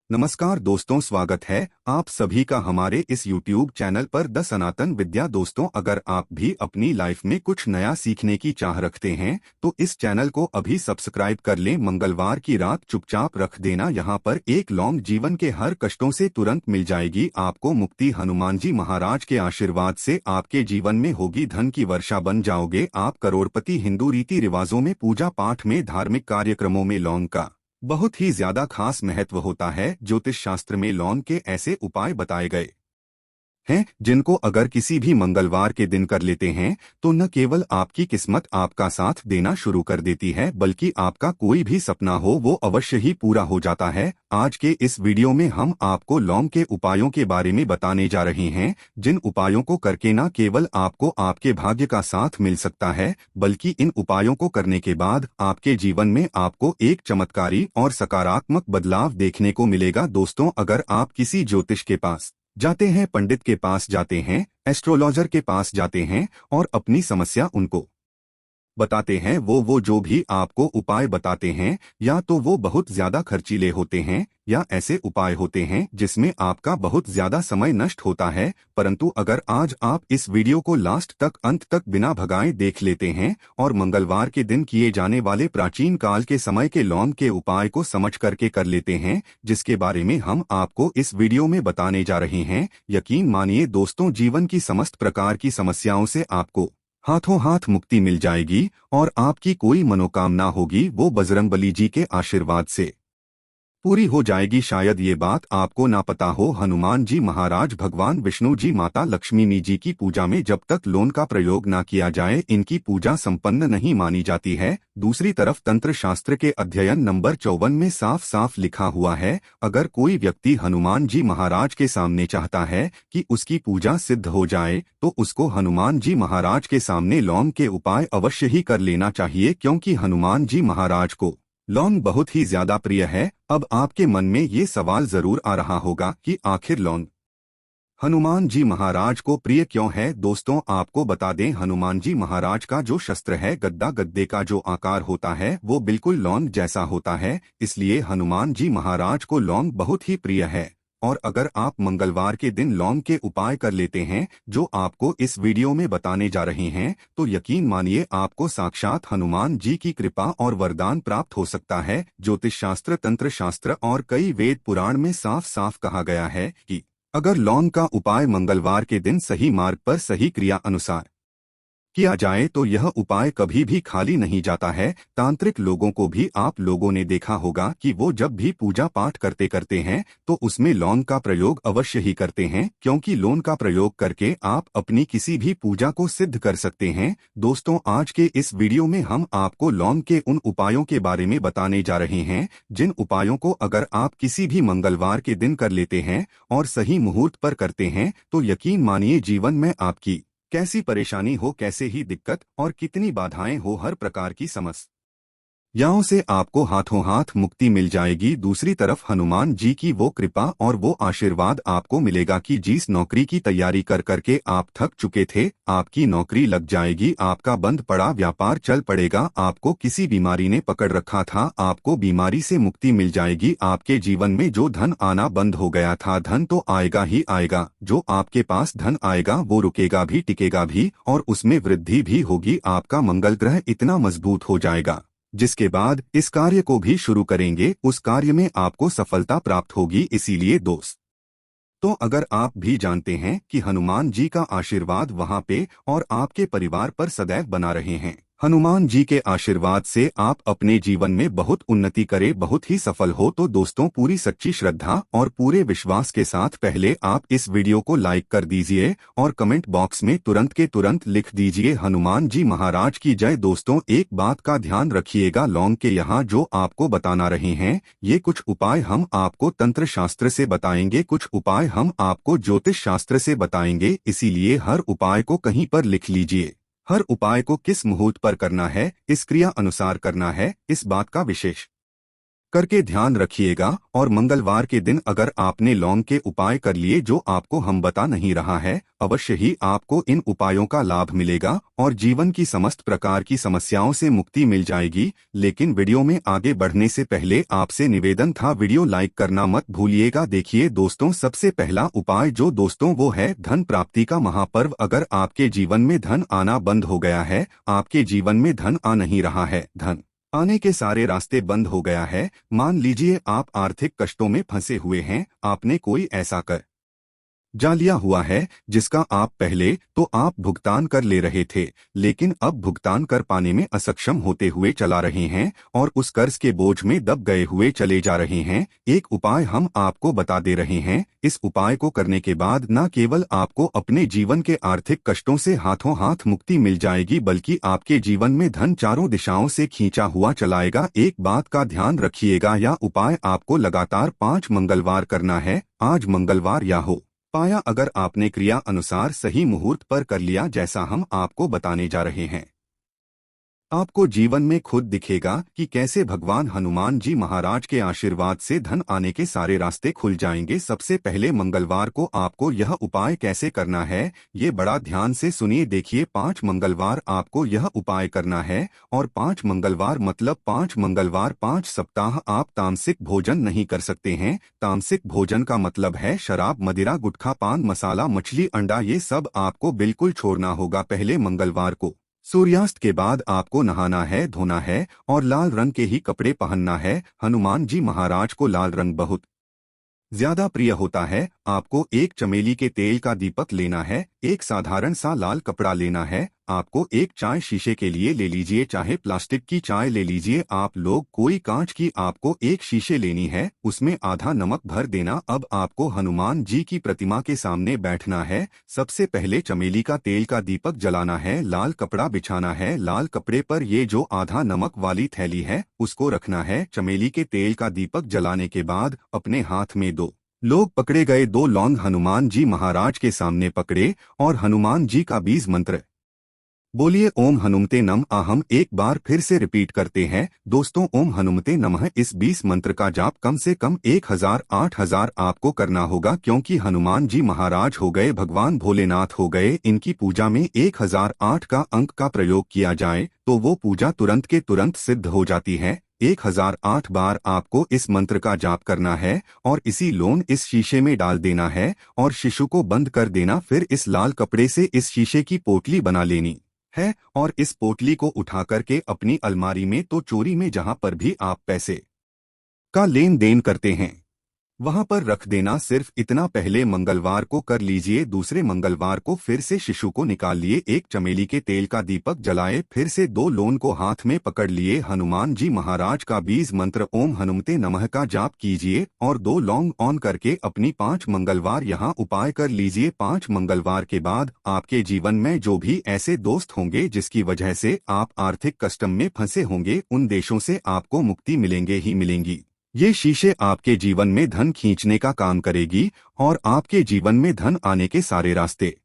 नमस्कार दोस्तों, स्वागत है आप सभी का हमारे इस YouTube चैनल पर द सनातन विद्या। दोस्तों, अगर आप भी अपनी लाइफ में कुछ नया सीखने की चाह रखते हैं तो इस चैनल को अभी सब्सक्राइब कर लें। मंगलवार की रात चुपचाप रख देना, यहाँ पर एक लौंग जीवन के हर कष्टों से तुरंत मिल जाएगी आपको मुक्ति। हनुमान जी महाराज के आशीर्वाद से आपके जीवन में होगी धन की वर्षा, बन जाओगे आप करोड़पति। हिंदू रीति रिवाजों में, पूजा पाठ में, धार्मिक कार्यक्रमों में लौंग का बहुत ही ज्यादा खास महत्व होता है। ज्योतिष शास्त्र में लौंग के ऐसे उपाय बताए गए हैं जिनको अगर किसी भी मंगलवार के दिन कर लेते हैं तो न केवल आपकी किस्मत आपका साथ देना शुरू कर देती है, बल्कि आपका कोई भी सपना हो वो अवश्य ही पूरा हो जाता है। आज के इस वीडियो में हम आपको लौंग के उपायों के बारे में बताने जा रहे हैं, जिन उपायों को करके न केवल आपको आपके भाग्य का साथ मिल सकता है, बल्कि इन उपायों को करने के बाद आपके जीवन में आपको एक चमत्कारी और सकारात्मक बदलाव देखने को मिलेगा। दोस्तों, अगर आप किसी ज्योतिष के पास जाते हैं, पंडित के पास जाते हैं, एस्ट्रोलॉजर के पास जाते हैं और अपनी समस्या उनको बताते हैं, वो जो भी आपको उपाय बताते हैं या तो वो बहुत ज्यादा खर्चीले होते हैं या ऐसे उपाय होते हैं जिसमें आपका बहुत ज्यादा समय नष्ट होता है। परंतु अगर आज आप इस वीडियो को लास्ट तक, अंत तक बिना भगाए देख लेते हैं और मंगलवार के दिन किए जाने वाले प्राचीन काल के समय के लौंग के उपाय को समझ करके कर लेते हैं, जिसके बारे में हम आपको इस वीडियो में बताने जा रहे हैं, यकीन मानिए दोस्तों, जीवन की समस्त प्रकार की समस्याओं से आपको हाथों हाथ मुक्ति मिल जाएगी और आपकी कोई मनोकामना होगी वो बजरंगबली जी के आशीर्वाद से पूरी हो जाएगी। शायद ये बात आपको ना पता हो, हनुमान जी महाराज भगवान विष्णु जी, माता लक्ष्मी जी की पूजा में जब तक लोन का प्रयोग ना किया जाए इनकी पूजा संपन्न नहीं मानी जाती है। दूसरी तरफ तंत्र शास्त्र के अध्ययन नंबर 54 में साफ साफ लिखा हुआ है, अगर कोई व्यक्ति हनुमान जी महाराज के सामने चाहता है कि उसकी पूजा सिद्ध हो जाए तो उसको हनुमान जी महाराज के सामने लौंग के उपाय अवश्य ही कर लेना चाहिए, क्योंकि हनुमान जी महाराज को लौंग बहुत ही ज्यादा प्रिय है। अब आपके मन में ये सवाल जरूर आ रहा होगा कि आखिर लौंग हनुमान जी महाराज को प्रिय क्यों है। दोस्तों, आपको बता दें, हनुमान जी महाराज का जो शस्त्र है गद्दा, गद्दे का जो आकार होता है वो बिल्कुल लौंग जैसा होता है, इसलिए हनुमान जी महाराज को लौंग बहुत ही प्रिय है। और अगर आप मंगलवार के दिन लौंग के उपाय कर लेते हैं जो आपको इस वीडियो में बताने जा रहे हैं, तो यकीन मानिए आपको साक्षात हनुमान जी की कृपा और वरदान प्राप्त हो सकता है। ज्योतिष शास्त्र, तंत्र शास्त्र और कई वेद पुराण में साफ साफ कहा गया है कि अगर लौंग का उपाय मंगलवार के दिन सही मार्ग पर, सही क्रिया अनुसार किया जाए तो यह उपाय कभी भी खाली नहीं जाता है। तांत्रिक लोगों को भी आप लोगों ने देखा होगा कि वो जब भी पूजा पाठ करते हैं तो उसमें लौंग का प्रयोग अवश्य ही करते हैं, क्योंकि लौंग का प्रयोग करके आप अपनी किसी भी पूजा को सिद्ध कर सकते हैं। दोस्तों, आज के इस वीडियो में हम आपको लौंग के उन उपायों के बारे में बताने जा रहे हैं जिन उपायों को अगर आप किसी भी मंगलवार के दिन कर लेते हैं और सही मुहूर्त पर करते हैं तो यकीन मानिए जीवन में आपकी कैसी परेशानी हो, कैसे ही दिक्कत और कितनी बाधाएं हो, हर प्रकार की समस्याओं से आपको हाथों हाथ मुक्ति मिल जाएगी। दूसरी तरफ हनुमान जी की वो कृपा और वो आशीर्वाद आपको मिलेगा कि जिस नौकरी की तैयारी कर करके आप थक चुके थे, आपकी नौकरी लग जाएगी, आपका बंद पड़ा व्यापार चल पड़ेगा, आपको किसी बीमारी ने पकड़ रखा था, आपको बीमारी से मुक्ति मिल जाएगी, आपके जीवन में जो धन आना बंद हो गया था, धन तो आएगा ही आएगा, जो आपके पास धन आएगा वो रुकेगा भी, टिकेगा भी और उसमें वृद्धि भी होगी। आपका मंगल ग्रह इतना मजबूत हो जाएगा जिसके बाद इस कार्य को भी शुरू करेंगे उस कार्य में आपको सफलता प्राप्त होगी। इसीलिए दोस्त, तो अगर आप भी जानते हैं कि हनुमान जी का आशीर्वाद वहां पे और आपके परिवार पर सदैव बना रहे हैं, हनुमान जी के आशीर्वाद से आप अपने जीवन में बहुत उन्नति करे, बहुत ही सफल हो, तो दोस्तों पूरी सच्ची श्रद्धा और पूरे विश्वास के साथ पहले आप इस वीडियो को लाइक कर दीजिए और कमेंट बॉक्स में तुरंत के तुरंत लिख दीजिए हनुमान जी महाराज की जय। दोस्तों, एक बात का ध्यान रखिएगा, लौंग के यहाँ जो आपको बताना रहे हैं ये कुछ उपाय हम आपको तंत्र शास्त्र से बताएंगे, कुछ उपाय हम आपको ज्योतिष शास्त्र से बताएंगे, इसीलिए हर उपाय को कहीं पर लिख लीजिए। हर उपाय को किस मुहूर्त पर करना है, इस क्रिया अनुसार करना है, इस बात का विशेष करके ध्यान रखिएगा। और मंगलवार के दिन अगर आपने लौंग के उपाय कर लिए जो आपको हम बता नहीं रहा है, अवश्य ही आपको इन उपायों का लाभ मिलेगा और जीवन की समस्त प्रकार की समस्याओं से मुक्ति मिल जाएगी। लेकिन वीडियो में आगे बढ़ने से पहले आपसे निवेदन था, वीडियो लाइक करना मत भूलिएगा। देखिए दोस्तों, सबसे पहला उपाय जो दोस्तों वो है धन प्राप्ति का महापर्व। अगर आपके जीवन में धन आना बंद हो गया है, आपके जीवन में धन आ नहीं रहा है, धन आने के सारे रास्ते बंद हो गया है, मान लीजिए आप आर्थिक कष्टों में फंसे हुए हैं, आपने कोई ऐसा कर जा लिया हुआ है जिसका आप पहले तो आप भुगतान कर ले रहे थे, लेकिन अब भुगतान कर पाने में असक्षम होते हुए चला रहे हैं और उस कर्ज के बोझ में दब गए हुए चले जा रहे हैं। एक उपाय हम आपको बता दे रहे हैं। इस उपाय को करने के बाद न केवल आपको अपने जीवन के आर्थिक कष्टों से हाथों हाथ मुक्ति मिल जाएगी, बल्कि आपके जीवन में धन चारों दिशाओं से खींचा हुआ चलाएगा। एक बात का ध्यान रखिएगा, यह उपाय आपको लगातार 5 मंगलवार करना है। आज मंगलवार या हो पाया अगर आपने क्रिया अनुसार सही मुहूर्त पर कर लिया जैसा हम आपको बताने जा रहे हैं, आपको जीवन में खुद दिखेगा कि कैसे भगवान हनुमान जी महाराज के आशीर्वाद से धन आने के सारे रास्ते खुल जाएंगे। सबसे पहले मंगलवार को आपको यह उपाय कैसे करना है, ये बड़ा ध्यान से सुनिए। देखिए, 5 मंगलवार आपको यह उपाय करना है और 5 मंगलवार मतलब 5 मंगलवार 5 सप्ताह आप तामसिक भोजन नहीं कर सकते हैं। तामसिक भोजन का मतलब है शराब, मदिरा, गुटखा, पान मसाला, मछली, अंडा, ये सब आपको बिल्कुल छोड़ना होगा। पहले मंगलवार को सूर्यास्त के बाद आपको नहाना है, धोना है और लाल रंग के ही कपड़े पहनना है। हनुमान जी महाराज को लाल रंग बहुत ज्यादा प्रिय होता है। आपको एक चमेली के तेल का दीपक लेना है, एक साधारण सा लाल कपड़ा लेना है, आपको एक चाय शीशे के लिए ले लीजिए, चाहे प्लास्टिक की चाय ले लीजिए, आप लोग कोई कांच की, आपको एक शीशे लेनी है, उसमें आधा नमक भर देना। अब आपको हनुमान जी की प्रतिमा के सामने बैठना है। सबसे पहले चमेली का तेल का दीपक जलाना है, लाल कपड़ा बिछाना है, लाल कपड़े पर ये जो आधा नमक वाली थैली है उसको रखना है। चमेली के तेल का दीपक जलाने के बाद अपने हाथ में दो लोग पकड़े गए 2 लौंग हनुमान जी महाराज के सामने पकड़े और हनुमान जी का बीज मंत्र बोलिए, ओम हनुमते नमः। हम एक बार फिर से रिपीट करते हैं दोस्तों, ओम हनुमते नमः। इस 20 मंत्र का जाप कम से कम 1000-8000 आपको करना होगा, क्योंकि हनुमान जी महाराज हो गए भगवान भोलेनाथ हो गए। इनकी पूजा में 1008 का अंक का प्रयोग किया जाए तो वो पूजा तुरंत के तुरंत सिद्ध हो जाती है। 1008 बार आपको इस मंत्र का जाप करना है और इसी लोन इस शीशे में डाल देना है और शिशु को बंद कर देना। फिर इस लाल कपड़े से इस शीशे की पोटली बना लेनी है और इस पोटली को उठा करके अपनी अलमारी में तो चोरी में जहां पर भी आप पैसे का लेन देन करते हैं वहां पर रख देना। सिर्फ इतना पहले मंगलवार को कर लीजिए। दूसरे मंगलवार को फिर से शिशु को निकाल लिए, एक चमेली के तेल का दीपक जलाए, फिर से 2 लोन को हाथ में पकड़ लिए, हनुमान जी महाराज का बीज मंत्र ओम हनुमते नमः का जाप कीजिए और 2 लौंग ऑन करके अपनी 5 मंगलवार यहाँ उपाय कर लीजिए। 5 मंगलवार के बाद आपके जीवन में जो भी ऐसे दोस्त होंगे जिसकी वजह से आप आर्थिक कष्ट में फंसे होंगे, उन देशों से आपको मुक्ति मिलेंगे ही मिलेंगी। ये शीशे आपके जीवन में धन खींचने का काम करेगी और आपके जीवन में धन आने के सारे रास्ते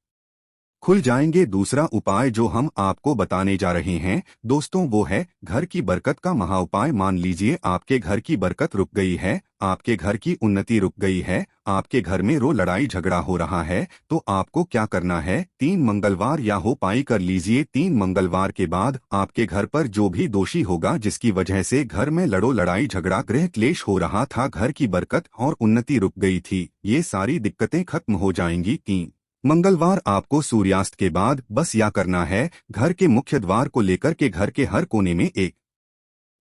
खुल जाएंगे। दूसरा उपाय जो हम आपको बताने जा रहे हैं दोस्तों, वो है घर की बरकत का महा उपाय। मान लीजिए आपके घर की बरकत रुक गई है, आपके घर की उन्नति रुक गई है, आपके घर में रो लड़ाई झगड़ा हो रहा है, तो आपको क्या करना है, 3 मंगलवार या हो पाई कर लीजिए। 3 मंगलवार के बाद आपके घर पर जो भी दोषी होगा जिसकी वजह से घर में लड़ाई झगड़ा गृह क्लेश हो रहा था, घर की बरकत और उन्नति रुक गई थी, ये सारी दिक्कतें खत्म हो जाएंगी। 3 मंगलवार आपको सूर्यास्त के बाद बस या करना है, घर के मुख्य द्वार को लेकर के घर के हर कोने में एक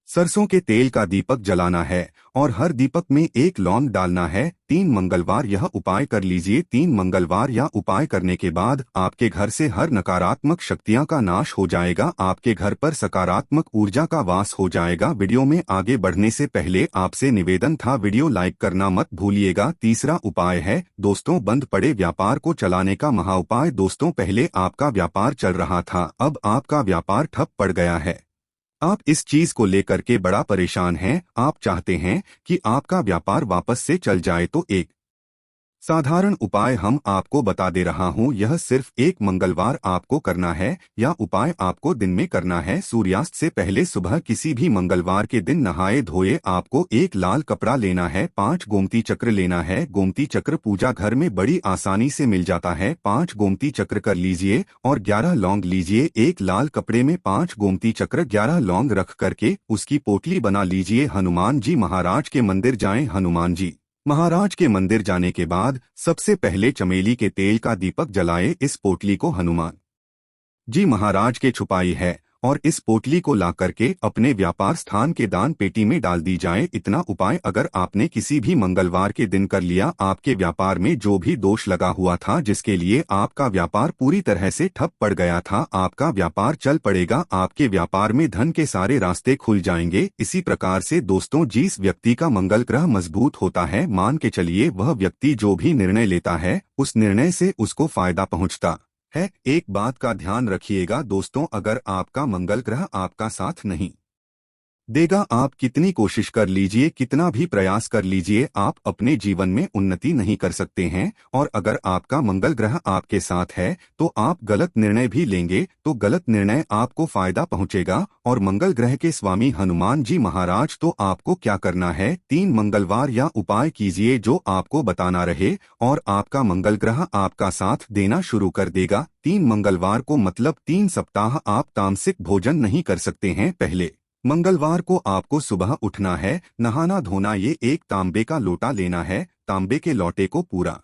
सरसों के तेल का दीपक जलाना है और हर दीपक में 1 लौंग डालना है। 3 मंगलवार यह उपाय कर लीजिए। 3 मंगलवार यह उपाय करने के बाद आपके घर से हर नकारात्मक शक्तियां का नाश हो जाएगा, आपके घर पर सकारात्मक ऊर्जा का वास हो जाएगा। वीडियो में आगे बढ़ने से पहले आपसे निवेदन था, वीडियो लाइक करना मत भूलिएगा। तीसरा उपाय है दोस्तों, बंद पड़े व्यापार को चलाने का महा उपाय। दोस्तों, पहले आपका व्यापार चल रहा था, अब आपका व्यापार ठप पड़ गया है, आप इस चीज को लेकर के बड़ा परेशान हैं, आप चाहते हैं कि आपका व्यापार वापस से चल जाए, तो एक साधारण उपाय हम आपको बता दे रहा हूँ। यह सिर्फ एक मंगलवार आपको करना है। यह उपाय आपको दिन में करना है। सूर्यास्त से पहले सुबह किसी भी मंगलवार के दिन नहाए धोए आपको एक लाल कपड़ा लेना है, 5 गोमती चक्र लेना है। गोमती चक्र पूजा घर में बड़ी आसानी से मिल जाता है। 5 गोमती चक्र कर लीजिए और 11 लौंग लीजिए। एक लाल कपड़े में 5 गोमती चक्र 11 लौंग रख करके उसकी पोटली बना लीजिए। हनुमान जी महाराज के मंदिर जाएं। हनुमान जी महाराज के मंदिर जाने के बाद सबसे पहले चमेली के तेल का दीपक जलाए। इस पोटली को हनुमान जी महाराज के छुपाई है और इस पोटली को ला करके अपने व्यापार स्थान के दान पेटी में डाल दी जाए। इतना उपाय अगर आपने किसी भी मंगलवार के दिन कर लिया, आपके व्यापार में जो भी दोष लगा हुआ था, जिसके लिए आपका व्यापार पूरी तरह से ठप पड़ गया था, आपका व्यापार चल पड़ेगा। आपके व्यापार में धन के सारे रास्ते खुल जाएंगे। इसी प्रकार से दोस्तों, जिस व्यक्ति का मंगल ग्रह मजबूत होता है, मान के चलिए वह व्यक्ति जो भी निर्णय लेता है उस निर्णय से उसको फायदा पहुंचता है। एक बात का ध्यान रखिएगा दोस्तों, अगर आपका मंगल ग्रह आपका साथ नहीं देगा, आप कितनी कोशिश कर लीजिए, कितना भी प्रयास कर लीजिए, आप अपने जीवन में उन्नति नहीं कर सकते हैं। और अगर आपका मंगल ग्रह आपके साथ है तो आप गलत निर्णय भी लेंगे तो गलत निर्णय आपको फायदा पहुंचेगा। और मंगल ग्रह के स्वामी हनुमान जी महाराज, तो आपको क्या करना है, 3 मंगलवार या उपाय कीजिए जो आपको बताना रहे और आपका मंगल ग्रह आपका साथ देना शुरू कर देगा। 3 मंगलवार को मतलब 3 सप्ताह आप तामसिक भोजन नहीं कर सकते हैं। पहले मंगलवार को आपको सुबह उठना है, नहाना धोना, ये एक तांबे का लोटा लेना है। तांबे के लोटे को पूरा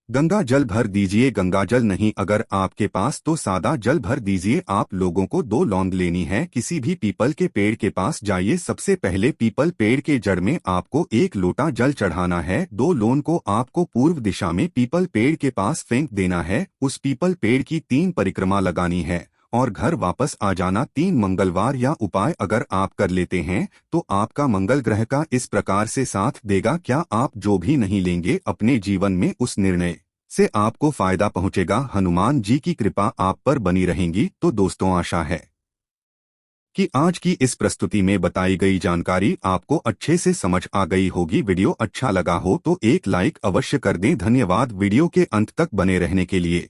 गंगा जल भर दीजिए। गंगा जल नहीं अगर आपके पास तो सादा जल भर दीजिए। आप लोगों को 2 लौंग लेनी है। किसी भी पीपल के पेड़ के पास जाइए। सबसे पहले पीपल पेड़ के जड़ में आपको 1 लोटा जल चढ़ाना है। 2 लौंग को आपको पूर्व दिशा में पीपल पेड़ के पास फेंक देना है। उस पीपल पेड़ की 3 परिक्रमा लगानी है और घर वापस आ जाना। 3 मंगलवार या उपाय अगर आप कर लेते हैं तो आपका मंगल ग्रह का इस प्रकार से साथ देगा। क्या आप जो भी नहीं लेंगे अपने जीवन में, उस निर्णय से आपको फायदा पहुंचेगा। हनुमान जी की कृपा आप पर बनी रहेंगी। तो दोस्तों, आशा है कि आज की इस प्रस्तुति में बताई गई जानकारी आपको अच्छे से समझ आ गई होगी। वीडियो अच्छा लगा हो तो एक लाइक अवश्य कर दें। धन्यवाद वीडियो के अंत तक बने रहने के लिए।